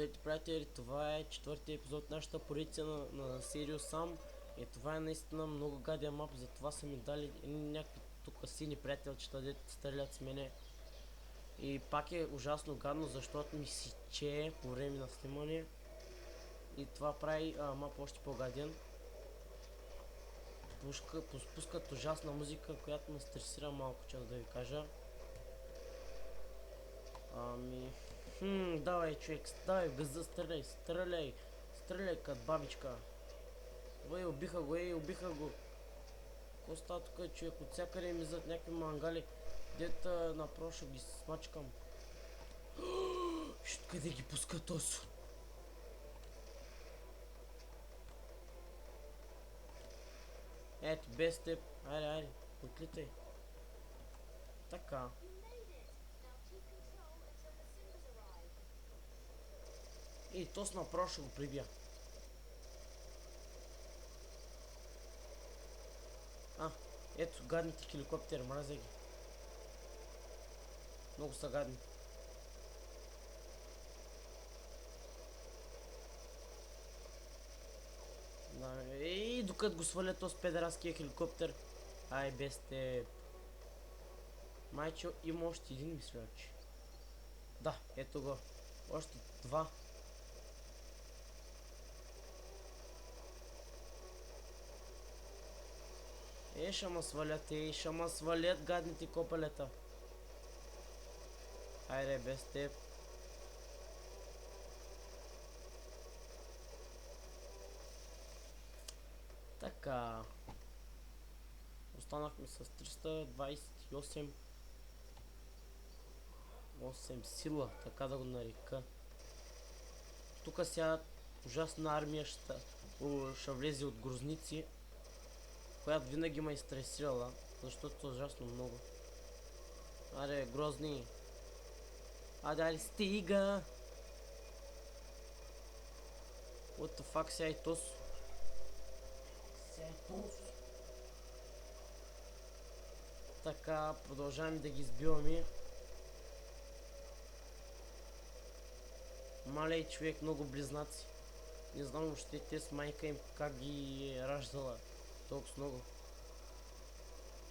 Здравейте, приятели! Това е четвъртия епизод на нашата поредица на Serious Sam. И това е наистина много гаден мап, затова са ми дали някакви тук сини приятелчета, дето стрелят с мене. И пак е ужасно гадно, защото ми си чее по време на снимане. И това прави мап още по-гаден. Пускат ужасна музика, която ме стресира малко, честно да ви кажа. Давай, човек, давай в газа, стреляй като бабичка. Убиха го. Ко става тук, човек? От всякъде ми зад някакви мангали. Дета направо ще ги смачкам. Къде ги пуска този? Ето, без теб. Айде, отлитай. Така. И тос направо ще го прибия. Ето, гадните хеликоптери, мразя ги. Много са гадни. И докато го сваля този педераския хеликоптер. Ай, без теб. Майчо, има още един, мисля, че. Да, ето го. Още два. Ще ма свалят гадните копелета. Айде, без теб. Така. Останахме с 328 сила, така да го нарека. Тук сега ужасна армия ще влезе от грозници, която винаги ме е стресирала, защото е ужасно много. Аре, грозни. Айде, стига! What the fuck, сега и тос. Така, продължаваме да ги избиваме. Малей човек, много близнаци. Не знам въобще те с майка им как ги е раждала толкова много.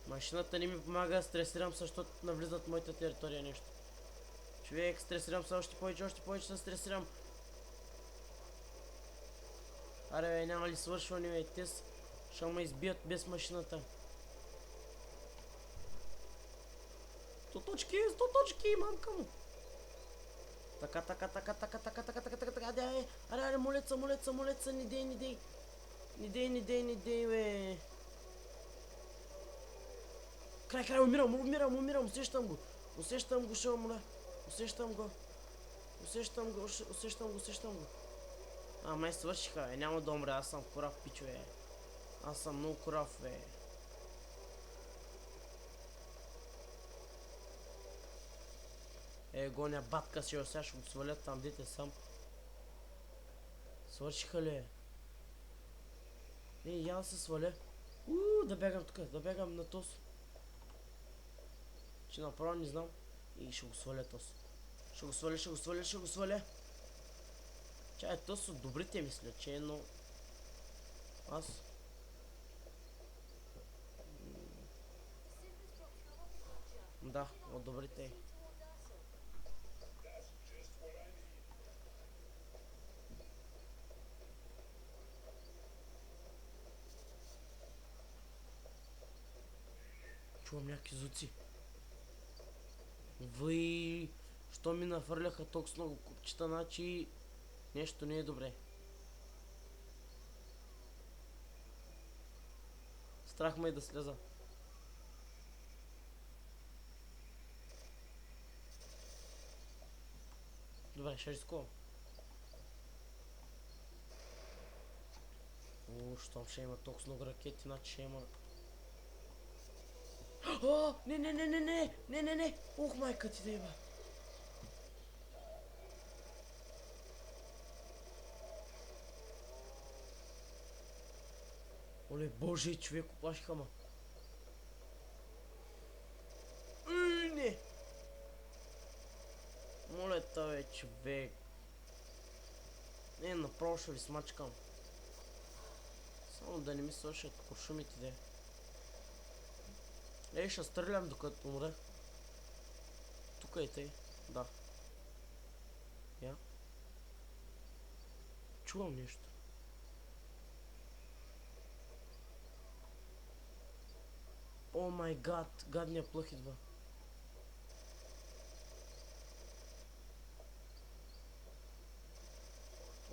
Машината не ми помага, стресирам се, защото навлизат в моята територия нещо. Човек, стресирам се още повече се стресирам. Аре бе, няма ли свършване бе, те ще ме избият без машината. 100 точки, мамка му. Така, аре, молеца, не дей, бе. Край, умирам, усещам го, ще умра. Усещам го. Май свършиха, бе, няма да умра, аз съм корав, пичове. Аз съм много корав, бе. Гоня батка си, сега ще го свалят там, дете сам. Свършиха ли? Я да се сваля. Да бягам тук, да бягам на тос. Че направо не знам. И ще го сваля тос. Ще го сваля. Чай, тос от добрите мисля, че но... Аз... Да, от добрите. Чувам някакви звуци. Що ми нафърляха толкова много купчета, значи нещо не е добре. Страх ме е да слеза. Добре, ще рискувам. Щом ще има толкова много ракети, значи ще има... Не! Ух, майка ти да има. Оле, боже, човек, оплашиха ма. Не! Моля те, човек. направо ще ви смачкам. Само да не ми свършат куршумите, де. Ей, ще стрелям докато умра. Тука е тъй. Да. Я. Чувам нещо. О май гад, гадния плъх идва.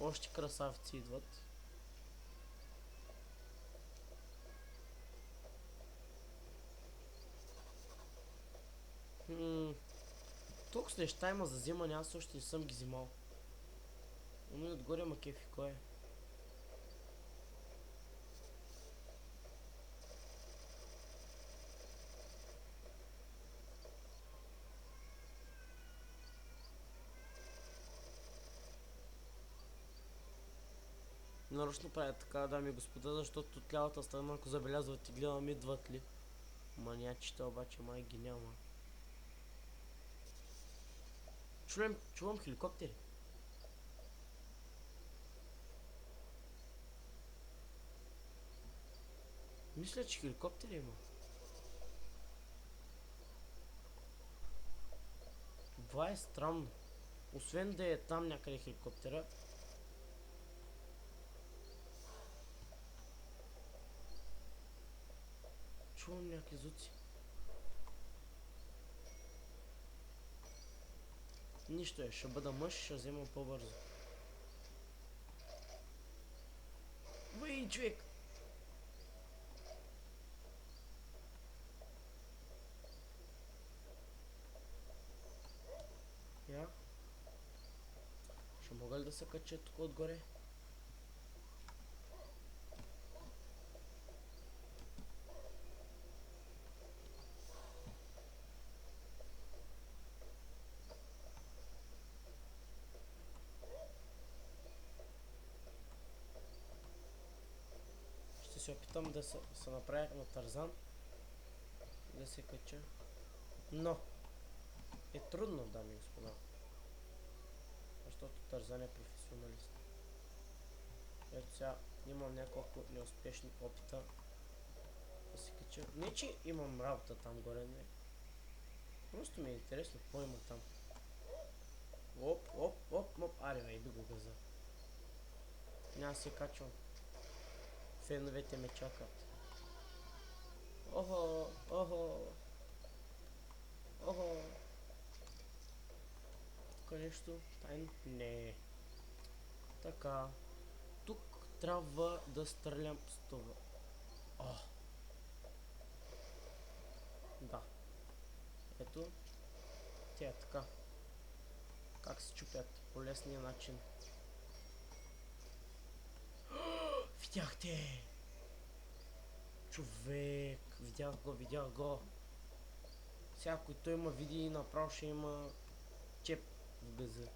Още красавци идват. Тук с неща има за взимане, аз още не съм ги взимал. Но и отгоре ма кефи, кой е? Нарочно правя така, дами и господа, защото от лявата страна, ако забелязвате, гледам идват ли. Маниачите обаче май ги няма. Чувам хеликоптери. Мисля, че хеликоптери има. Това е странно. Освен да е там някъде хеликоптера. Чувам някакви звуци. Нищо е, ще бъда мъж, ще вземам по-бързо. Въй, човек! Я. Ще мога ли да се кача тук отгоре? Ще се опитам да се направя на Тарзан. Да се кача. Но е трудно, дами и господа. Защото Тарзан е професионалист. Ето сега имам няколко неуспешни опита да се кача. Не, че имам работа там горе, не. Просто ми е интересно какво има там. Оп, оп, оп, оп. Аре, бе, иди го газа. Няма се качвам. Феновете ме чакат. Охо, охо. Охо. Тук нещо тайно? Не. Така. Тук трябва да стрелям с това. О. Да. Ето. Тя е така. Как се чупят? По лесния начин. Видяхте! Човек! Видях го. Сега, който той има види, направо ще има чеп в газа.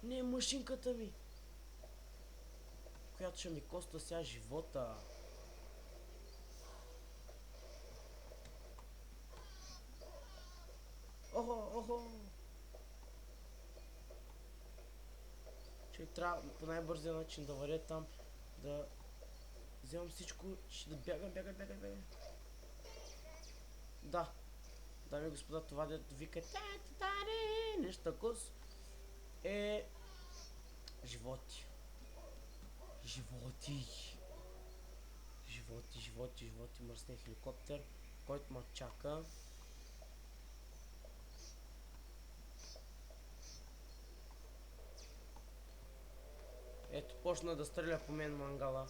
Не, машинката ми! Която ще ми коста сега живота. Охо! Че трябва по най-бързия начин да варя там, да вземам всичко, ще да бягам. Да. Дами и господа, това дето вика нещо такова е животи, мръсния хеликоптер, който ме чака. Ето, почна да стреля по мен мангала.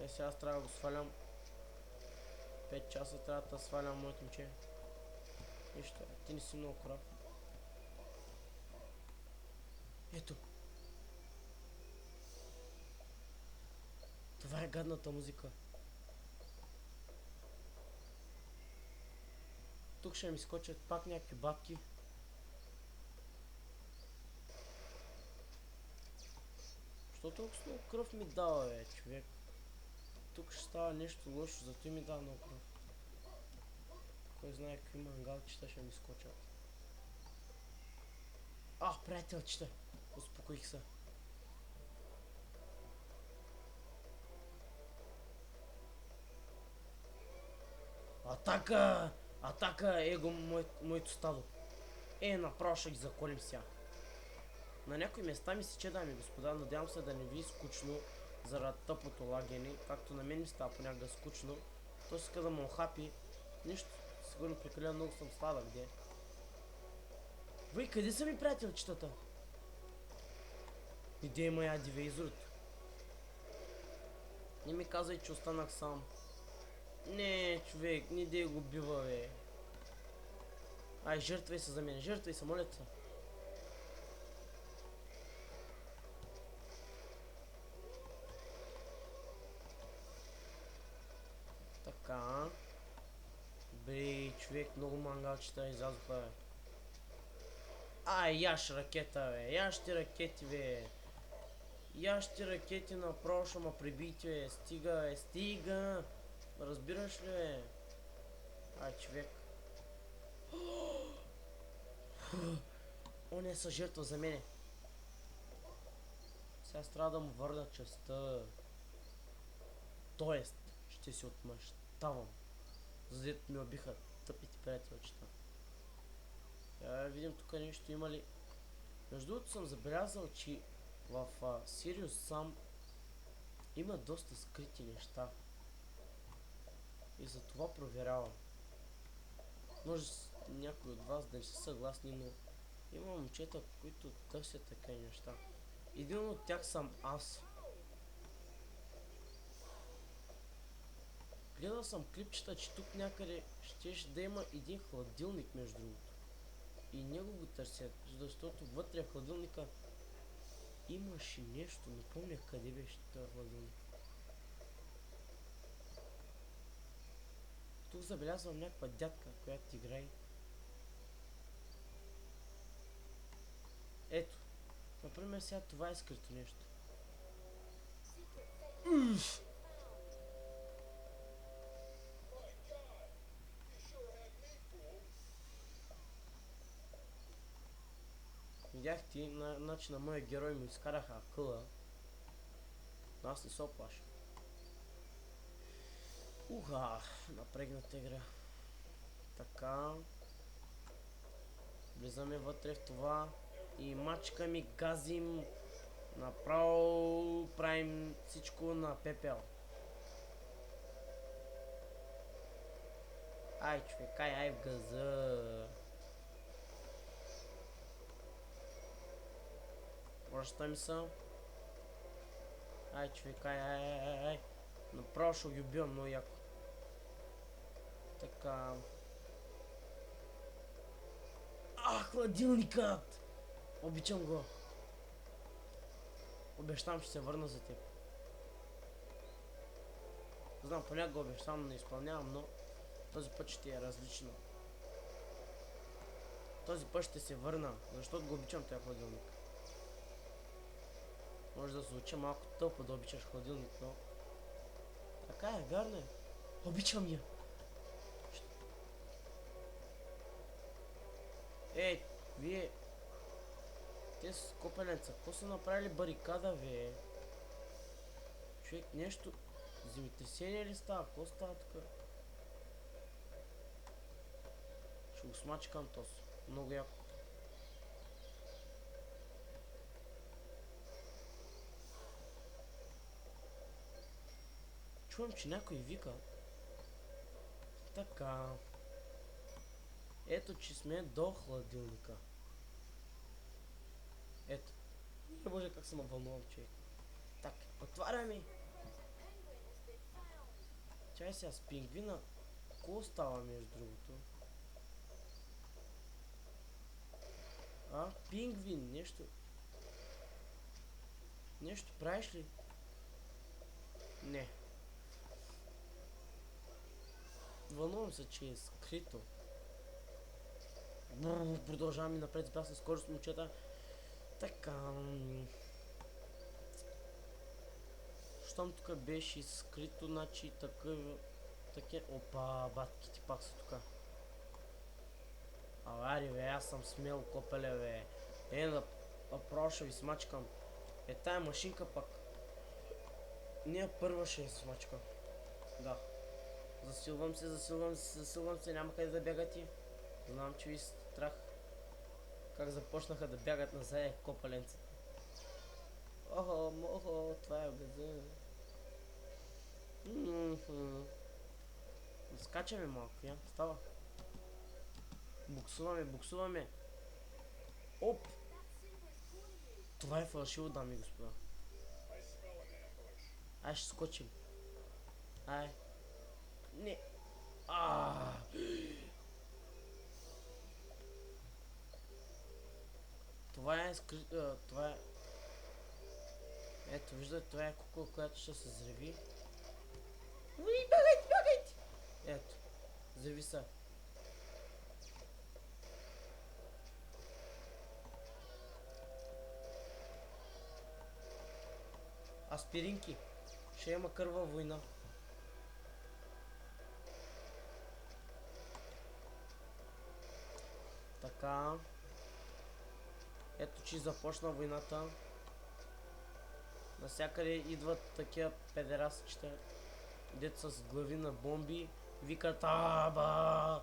Сега аз трябва да го свалям. 5 часа трябва да свалям моето момче. Нищо, ти не си много крав. Ето. Това е гадната музика. Тук ще ми скочат пак някакви бабки. Що толкова много кръв ми дава, бе, човек? Тук ще става нещо лошо, зато ми дава много кръв. Кой знае какви мангалчета ще ми скочат. Приятелчета! Успокоих се. Атака! Атака, его, моето стадо. Направо ще ги заколим сега. На някои места ми се че, дами и господа, надявам се да не ви е скучно заради тъпото лагене, както на мен ми става понякога скучно. Той си иска да му охапи. Нищо, сигурно прекалено много съм сладък, де. Въй, къде са ми приятелчетата? Иде има я дивизорът. Не ми казай, че останах сам. Не, човек, не дей го бива, бе. Ай, жертвай се за мен, жертвай се, моля те. Така. Бе, човек, много мангалчета излязоха, бе. Ай, яш ракета, бе, яш ти ракети, бе. Яш ти ракети направо ще ма прибийте, бе. Стига, бе, стига. Разбираш ли, бе? Ай, човек. О, не са жертва за мене. Сега трябва да му върна частта. Тоест, ще се отмъщавам. За дето ми убиха тъпите приятелчета. Я видим тук нещо има ли. Между другото съм забелязал, че в Sirius Sam има доста скрити неща. И за това проверявам. Може някой от вас да не са съгласни, но има момчета, които търсят такива неща. Един от тях съм аз. Гледал съм клипчета, че тук някъде щеше да има един хладилник, между другото. И него го търсят, защото вътре в хладилника имаше нещо, не помня къде беше този хладилник. Тук забелязвам някаква дядка, която играе. Ето, например сега това е скрито нещо. Видях ти, значи на моя герой му изкараха акъла. Но аз не се оплаша. Напрегната игра. Така. Влизаме вътре в това. И мачкаме, газим. Направо правим всичко на пепел. Ай, човек, ай в газа. Връщам се. Ай, човек, ай. Направо ще ги убивам много яко. Така. Хладилникът! Обичам го. Обещавам, ще се върна за теб. Знам, понякога обещавам, не изпълнявам, но този път ще е различно. Този път ще се върна, защото го обичам този хладилник. Може да звучи малко тъпо да обичаш хладилник, но... Така е, вярно е. Обичам я. Ей, вие... Те с копеленца, какво са направили барикада, бе? Човек, нещо... Земетресение ли става? Какво става тук? Ще го смачкам този. Много яко. Чувам, че някой вика. Така. Ето, че сме до хладилника. Ето. Не може как съм обвълнувал, човек. Так, отваряме. Чай сега с пингвина. Какво става, между другото? Пингвин, нещо. Нещо правиш ли? Не. Вълнувам се, че е скрито. Продължаваме напред с бясна скорост, момчета. Така. Щом тук беше скрито, значи такъв... Опа, батките пак са тук. Ари бе, аз съм смел, копеле бе. Право ще ви смачкам. Тая машинка пък. Ние първа ще я смачкам. Да. Засилвам се, няма къде да бягате. Знам, че ви страх. Как започнаха да бягат назад копаленцата. Охо, това е безумие. Скачаме малко, я, става. Буксуваме. Оп! Това е фалшиво, дами и господа. Ай, ще скочим. Ай. Не. Това е това е... Ето, виждате, това е кукла, която ще се взриви. Уи, бягайте! Ето, взриви се. Аспиринки. Ще има кърва война. Така. Ето, че започна войната. Насякъде идват такива педерасчета, дет с глави на бомби, викат аба.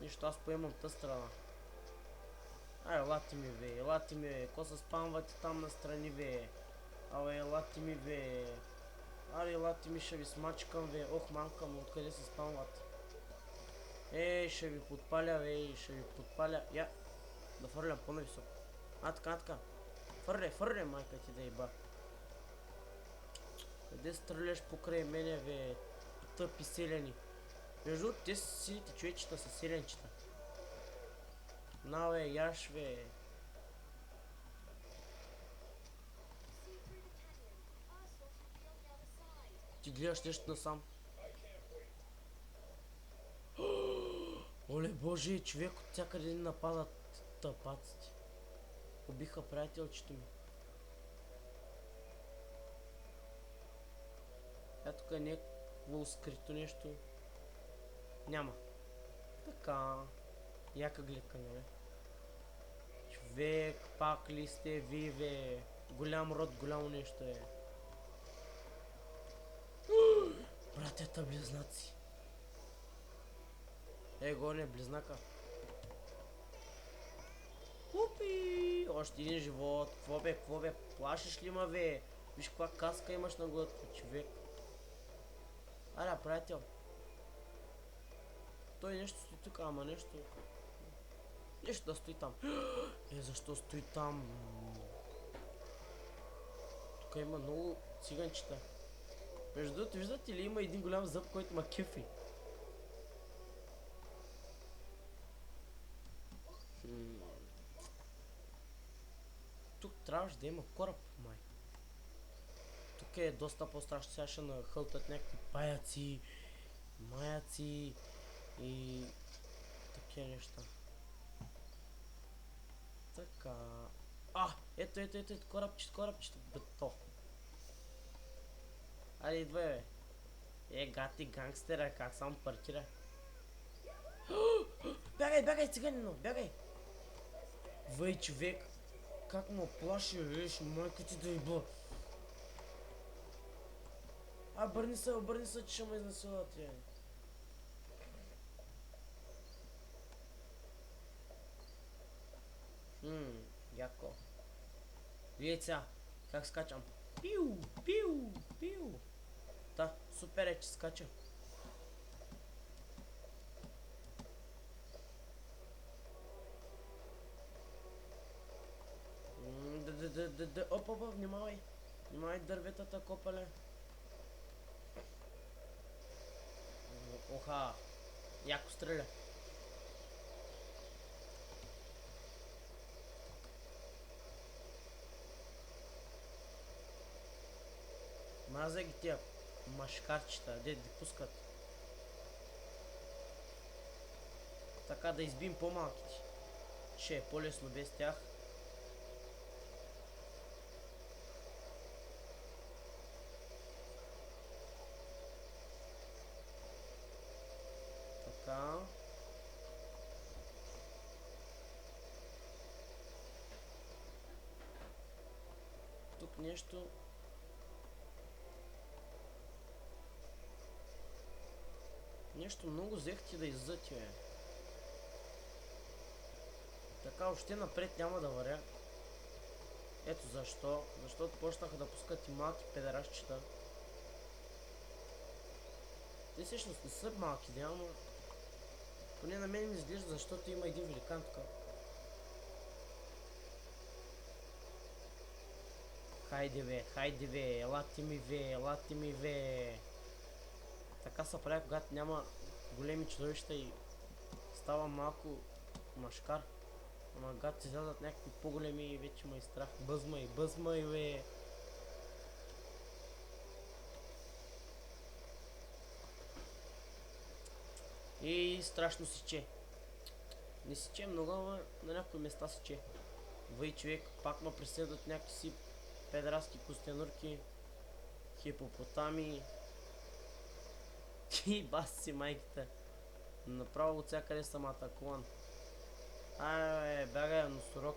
Нищо, аз поемам тъс страна. Ай, елате ми бе, ко се спамвате там настрани бе. Абе, елате ми бе. Аре, елате ми, ще ви смачкам бе. Ох, мамка му, откъде се спамвате? Ще ви подпаля, Я, да фърлям по-нависоко. Така. Фърля, майка ти да еба. Къде стреляш покрай мене, бе? Тъпи селяни. Между другото, те силите човечета са селянчета. На, бе, яш, бе. Ти гледаш нещо насам. Оле боже, човек от всякъде ни нападат тъпаците. Убиха приятелчето ми. Тук е някакво скрито нещо. Няма. Така. Яка гледка, нали? Човек, пак ли сте ви, бе? Голям род, голямо нещо е. Братята близнаци. Гоня близнака. Упи! Още един живот. Кво бе? Плашиш ли ма, бе? Виж каква каска имаш на глътка, човек. Аля, приятел. Той нещо стои тук, ама нещо... Нещо да стои там. Защо стои там? Тук има много циганчета. Между другото, виждате ли, има един голям зъб, който ма кефи. Тук трябваше да има кораб, май. Тук е доста по-страшно. Сега ще нахълтат някакви паяци, маяци и такива неща. Така. Ето, корабчето, бето. Айде, идвай, бе. Гати гангстера, как само паркира. Бягай, циганино, бягай. Въй, човек. Как му плаши, виж, майка ти да еба. Обърни се, че ще ме изнасилват, я. Яко. Видите сега, как скачам. Пиу. Да, супер е, че скача. Опа, внимавай. Внимавай дърветата, копале. Оха. Яко стреля. Мазай ги тия машкарчета, де ги пускат. Така да избим по-малките. Ще е по-лесно без тях. Така. нещо. Нещо много взехте да иззъти, бе. Така още напред няма да варя. Ето защо. Защото почнаха да пускат и малки педерашчета. Те всъщност не са малки, да, ама поне на мен ми изглежда, защото има един великан тук. Хайде бе, елате ми бе. Така се прави, когато няма големи чудовища и става малко машкар. Ама когато излязат някакви по-големи и вече ме е страх. Бъзмай бе. И страшно сече. Не сече много, ама на някои места сече. Въй човек, пак ме преследват някакви си педраски костенурки, хипопотами. И баси си майката. Направо от всякъде съм атакуван. Ай, бягай, носорог.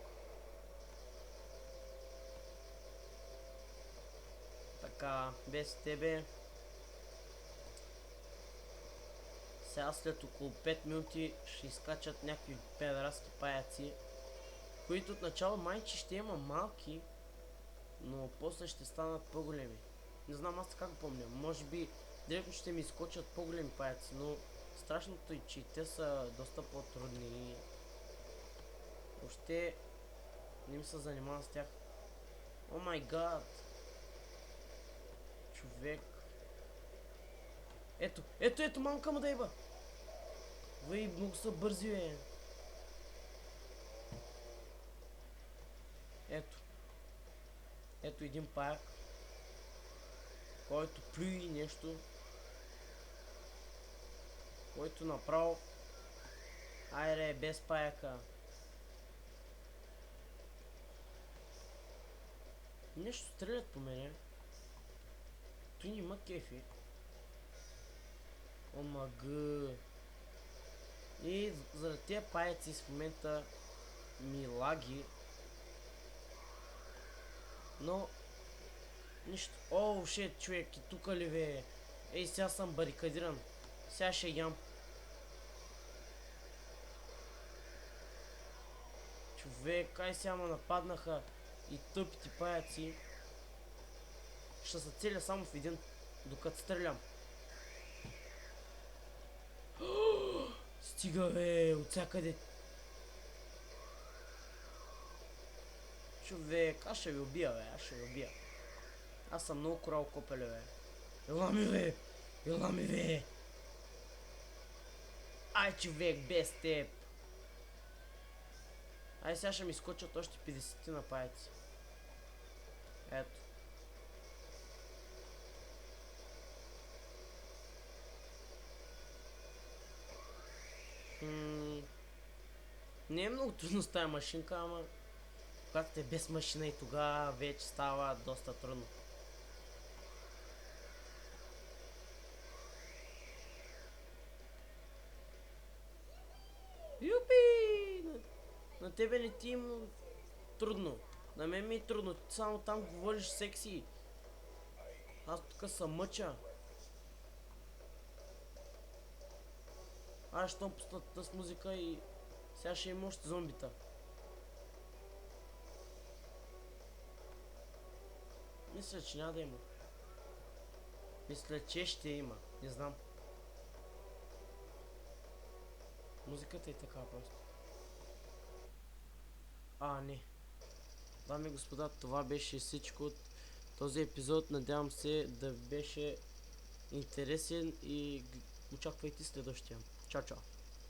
Така, без тебе. Сега след около 5 минути ще изкачат някакви педраски паяци, които отначало майче ще има малки, но после ще станат по-големи. Не знам аз така го помня. Може би директно ще ми изкочат по-големи паяци, но страшното е, че те са доста по-трудни. Въобще не ми се занимавам с тях. О май гад! Човек. Ето, мамка му да еба! Въй, много са бързи, бе. Ето един паяк, който плюи нещо, който направо... Айде, без паяка. Нещо стрелят по мене. Той няма кефи. Омага. И заради тези паяци в момента ми лаги. Но... нищо. Оу, шет, човек, и тука ли бе? Ей, сега съм барикадиран. Сега ще ям. Човек, ай сега ме нападнаха и тъпите паяци. Ще се целя само в един, докато стрелям. Стига бе, от всякъде. Човек, аз ще ви убия, бе, Аз съм много корал копеле, бе. Ела ми, бе. Ай, човек, без теб. Ай, сега ще ми скочат още 50 на паяци. Ето. Не е много трудно с тая машинка, ама когато е без машина и тогава вече става доста трудно. Юпи! На тебе не ти е трудно. На мен ми е трудно. Ти само там говориш секси. Аз тук съм мъча. Аз щом пуснат с музика и сега ще има още зомбита. Мисля, че няма да има. Мисля, че ще има. Не знам. Музиката е така просто. Не. Дами и господа, това беше всичко от този епизод. Надявам се да беше интересен и очаквайте следващия. Чао, чао!